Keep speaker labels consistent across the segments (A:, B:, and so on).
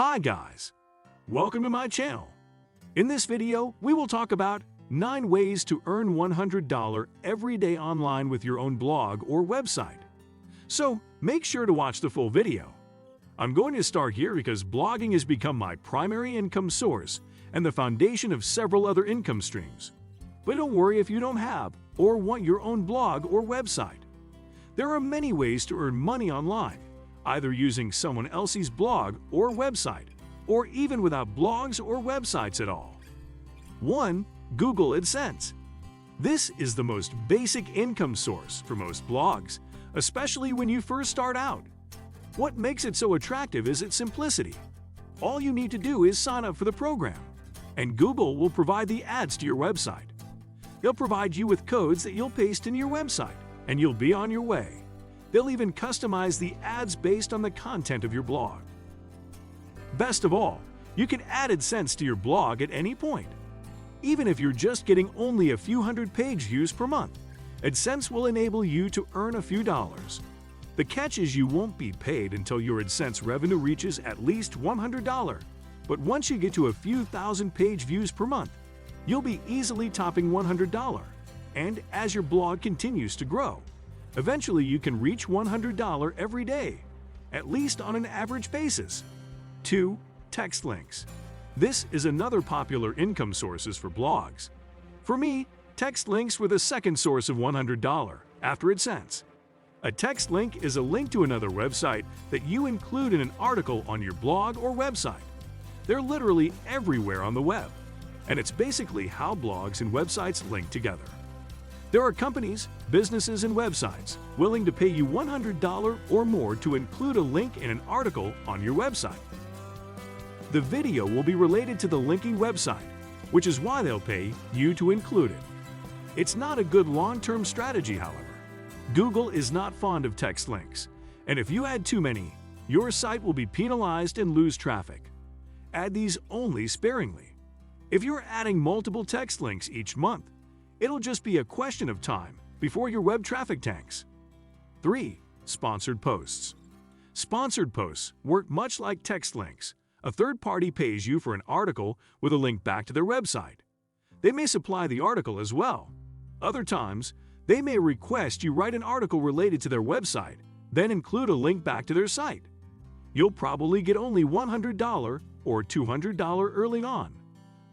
A: Hi guys, welcome to my channel. In this video, we will talk about 9 ways to earn $100 every day online with your own blog or website. So make sure to watch the full video. I'm going to start here because blogging has become my primary income source and the foundation of several other income streams. But don't worry if you don't have or want your own blog or website. There are many ways to earn money online, either using someone else's blog or website, or even without blogs or websites at all. 1. Google Adsense. This is the most basic income source for most blogs, especially when you first start out. What makes it so attractive is its simplicity. All you need to do is sign up for the program, and Google will provide the ads to your website. They'll provide you with codes that you'll paste in your website, and you'll be on your way. They'll even customize the ads based on the content of your blog. Best of all, you can add AdSense to your blog at any point. Even if you're just getting only a few hundred page views per month, AdSense will enable you to earn a few dollars. The catch is you won't be paid until your AdSense revenue reaches at least $100. But once you get to a few thousand page views per month, you'll be easily topping $100. And as your blog continues to grow, eventually you can reach $100 every day, at least on an average basis. 2. Text links. This is another popular income sources for blogs. For me, text links were the second source of $100 after AdSense. A text link is a link to another website that you include in an article on your blog or website. They're literally everywhere on the web, and it's basically how blogs and websites link together. There are companies, businesses, and websites willing to pay you $100 or more to include a link in an article on your website. The video will be related to the linking website, which is why they'll pay you to include it. It's not a good long-term strategy, however. Google is not fond of text links, and if you add too many, your site will be penalized and lose traffic. Add these only sparingly. If you're adding multiple text links each month, it'll just be a question of time before your web traffic tanks. 3. Sponsored posts. Sponsored posts work much like text links. A third party pays you for an article with a link back to their website. They may supply the article as well. Other times, they may request you write an article related to their website, then include a link back to their site. You'll probably get only $100 or $200 early on.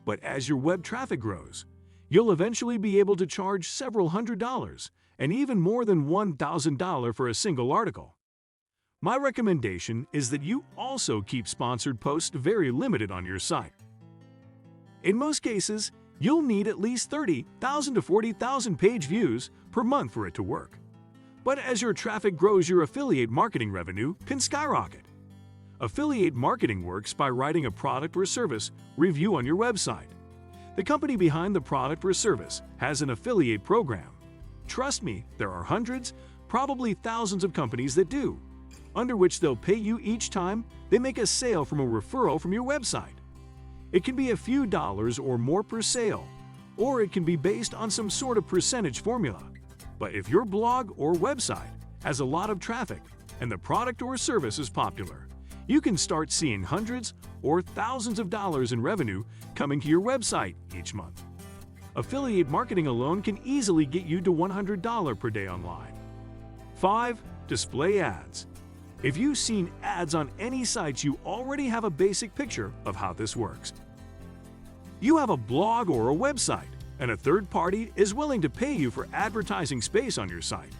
A: But as your web traffic grows, you'll eventually be able to charge several $100s and even more than $1,000 for a single article. My recommendation is that you also keep sponsored posts very limited on your site. In most cases, you'll need at least 30,000 to 40,000 page views per month for it to work. But as your traffic grows, your affiliate marketing revenue can skyrocket. Affiliate marketing works by writing a product or service review on your website. The company behind the product or service has an affiliate program. Trust me, there are hundreds, probably thousands of companies that do, under which they'll pay you each time they make a sale from a referral from your website. It can be a few dollars or more per sale, or it can be based on some sort of percentage formula. But if your blog or website has a lot of traffic and the product or service is popular, you can start seeing hundreds or thousands of dollars in revenue coming to your website each month. Affiliate marketing alone can easily get you to $100 per day online. 5. Display ads. If you've seen ads on any sites, you already have a basic picture of how this works. You have a blog or a website, and a third party is willing to pay you for advertising space on your site.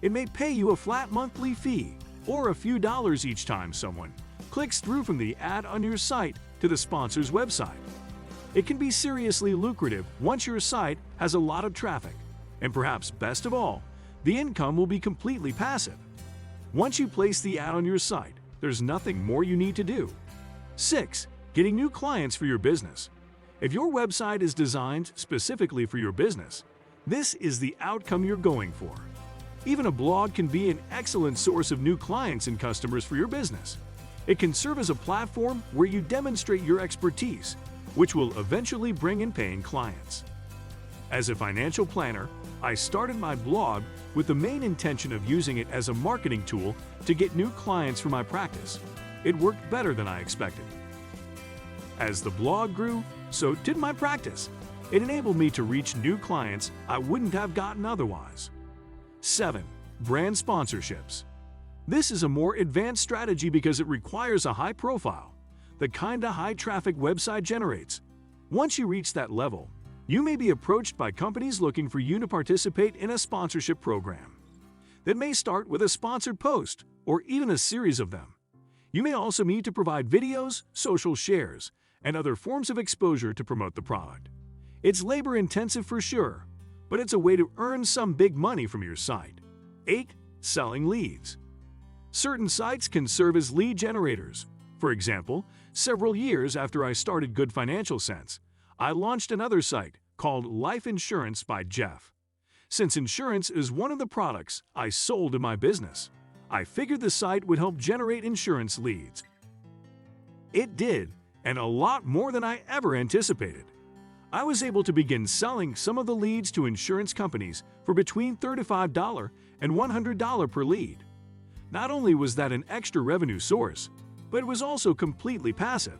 A: It may pay you a flat monthly fee or a few dollars each time someone clicks through from the ad on your site to the sponsor's website. It can be seriously lucrative once your site has a lot of traffic, and perhaps best of all, the income will be completely passive. Once you place the ad on your site, there's nothing more you need to do. 6. Getting new clients for your business. If your website is designed specifically for your business, this is the outcome you're going for. Even a blog can be an excellent source of new clients and customers for your business. It can serve as a platform where you demonstrate your expertise, which will eventually bring in paying clients. As a financial planner, I started my blog with the main intention of using it as a marketing tool to get new clients for my practice. It worked better than I expected. As the blog grew, so did my practice. It enabled me to reach new clients I wouldn't have gotten otherwise. 7. Brand sponsorships. This is a more advanced strategy because it requires a high profile, the kind of high-traffic website generates. Once you reach that level, you may be approached by companies looking for you to participate in a sponsorship program. That may start with a sponsored post or even a series of them. You may also need to provide videos, social shares, and other forms of exposure to promote the product. It's labor-intensive for sure, but it's a way to earn some big money from your site. 8. Selling leads. Certain sites can serve as lead generators. For example, several years after I started Good Financial Sense, I launched another site called Life Insurance by Jeff. Since insurance is one of the products I sold in my business, I figured the site would help generate insurance leads. It did, and a lot more than I ever anticipated. I was able to begin selling some of the leads to insurance companies for between $35 and $100 per lead. Not only was that an extra revenue source, but it was also completely passive.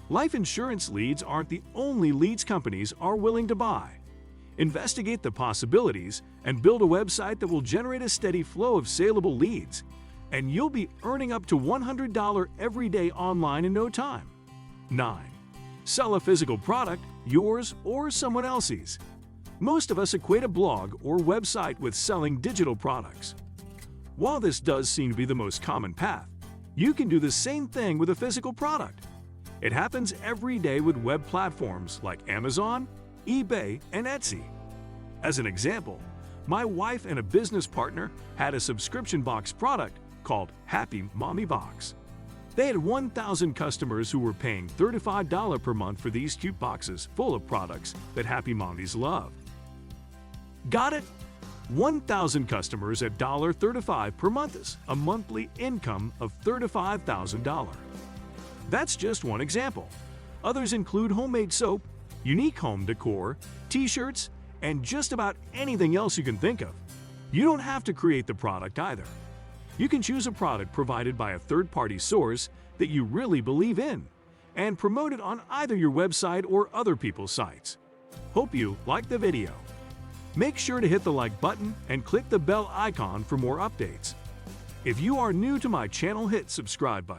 A: Life insurance leads aren't the only leads companies are willing to buy. Investigate the possibilities and build a website that will generate a steady flow of saleable leads, and you'll be earning up to $100 every day online in no time. 9. Sell a physical product, yours or someone else's. Most of us equate a blog or website with selling digital products. While this does seem to be the most common path, you can do the same thing with a physical product. It happens every day with web platforms like Amazon, eBay, and Etsy. As an example, my wife and a business partner had a subscription box product called Happy Mommy Box. They had 1,000 customers who were paying $35 per month for these cute boxes full of products that happy mommies love. Got it? 1,000 customers at $35 per month is a monthly income of $35,000. That's just one example. Others include homemade soap, unique home decor, t-shirts, and just about anything else you can think of. You don't have to create the product either. You can choose a product provided by a third-party source that you really believe in and promote it on either your website or other people's sites. Hope you liked the video. Make sure to hit the like button and click the bell icon for more updates. If you are new to my channel, hit subscribe button.